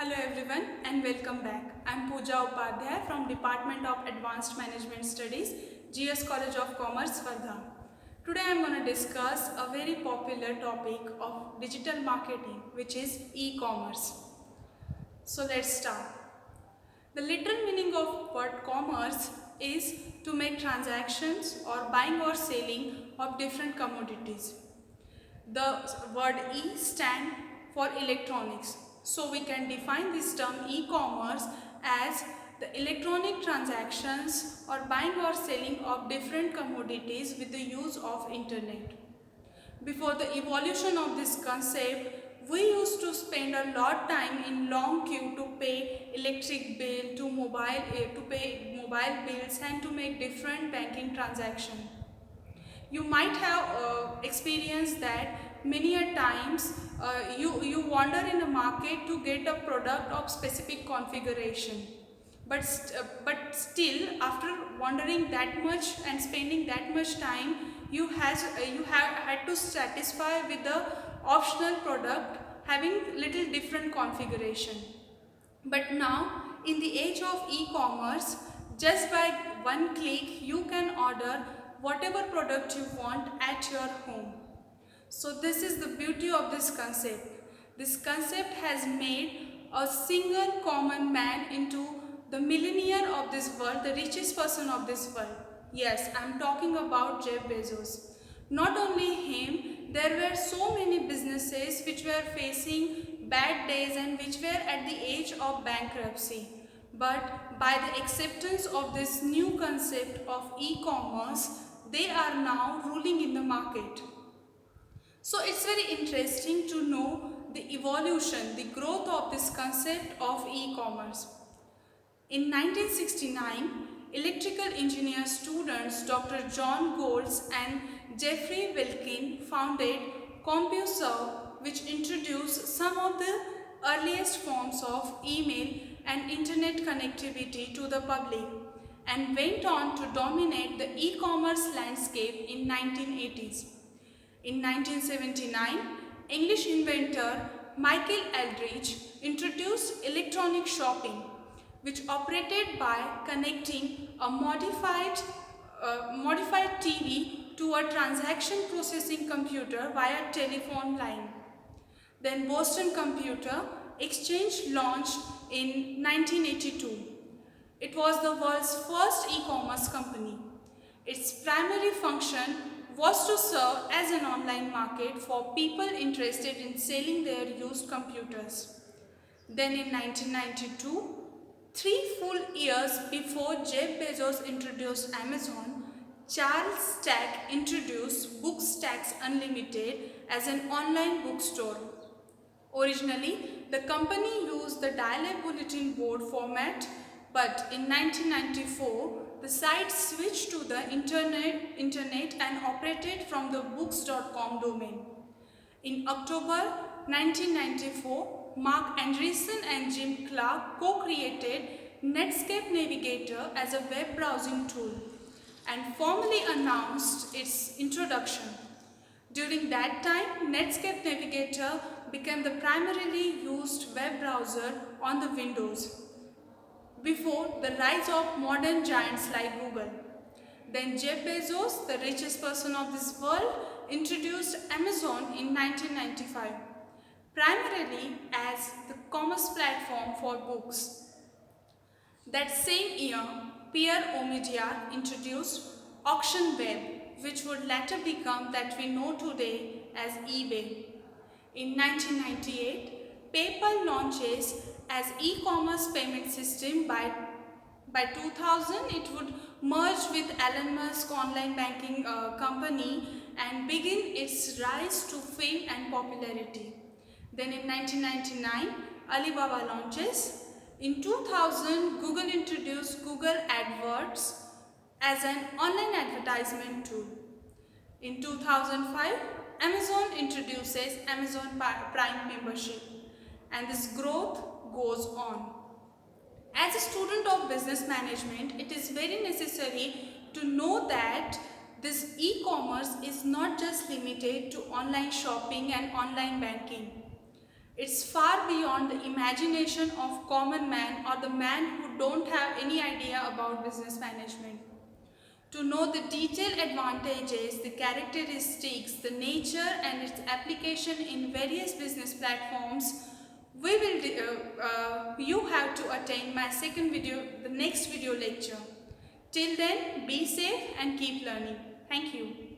Hello everyone and welcome back. I am Pooja Upadhyay from Department of Advanced Management Studies, GS College of Commerce, Wardha. Today I am going to discuss a very popular topic of digital marketing, which is e-commerce. So let's start. The literal meaning of word commerce is to make transactions or buying or selling of different commodities. The word E stand for electronics. So we can define this term e-commerce as the electronic transactions or buying or selling of different commodities with the use of internet. Before the evolution of this concept, we used to spend a lot time in long queue to pay electric bill, to pay mobile bills and to make different banking transactions. You might have experienced that many a times you wander in the market to get a product of specific configuration, but still after wandering that much and spending that much time, you have had to satisfy with the optional product having little different configuration. But now, in the age of e-commerce, just by one click, you can order whatever product you want at your home. So this is the beauty of this concept. This concept has made a single common man into the millionaire of this world, the richest person of this world. Yes, I am talking about Jeff Bezos. Not only him, there were so many businesses which were facing bad days and which were at the edge of bankruptcy. But by the acceptance of this new concept of e-commerce, they are now ruling in the market. So it's very interesting to know the evolution, the growth of this concept of e-commerce. In 1969, electrical engineer students Dr. John Golds and Jeffrey Wilkin founded CompuServe, which introduced some of the earliest forms of email and internet connectivity to the public and went on to dominate the e-commerce landscape in 1980s. In 1979, English inventor Michael Eldridge introduced electronic shopping, which operated by connecting a modified TV to a transaction processing computer via telephone line. Then Boston Computer Exchange launched in 1982. It was the world's first e-commerce company. Its primary function was to serve as an online market for people interested in selling their used computers. Then in 1992, 3 full years before Jeff Bezos introduced Amazon, Charles Stack introduced Bookstacks Unlimited as an online bookstore. Originally, the company used the dial-up bulletin board format, but in 1994, the site switched to the internet and operated from the books.com domain. In October 1994, Mark Andreessen and Jim Clark co-created Netscape Navigator as a web browsing tool and formally announced its introduction. During that time, Netscape Navigator became the primarily used web browser on the Windows before the rise of modern giants like Google. Then Jeff Bezos, the richest person of this world, introduced Amazon in 1995, primarily as the commerce platform for books. That same year, Pierre Omidyar introduced Auction Web, which would later become that we know today as eBay. In 1998, PayPal launches as e-commerce payment system. By 2000, it would merge with Elon Musk online banking company and begin its rise to fame and popularity. Then in 1999, Alibaba launches. In 2000, Google introduced Google AdWords as an online advertisement tool. In 2005, Amazon introduces Amazon Prime membership, and this growth goes on. As a student of business management, it is very necessary to know that this e-commerce is not just limited to online shopping and online banking. It's far beyond the imagination of common man or the man who don't have any idea about business management. To know the detailed advantages, the characteristics, the nature and its application in various business platforms, you have to attend my the next video lecture. Till then, be safe and keep learning. Thank you.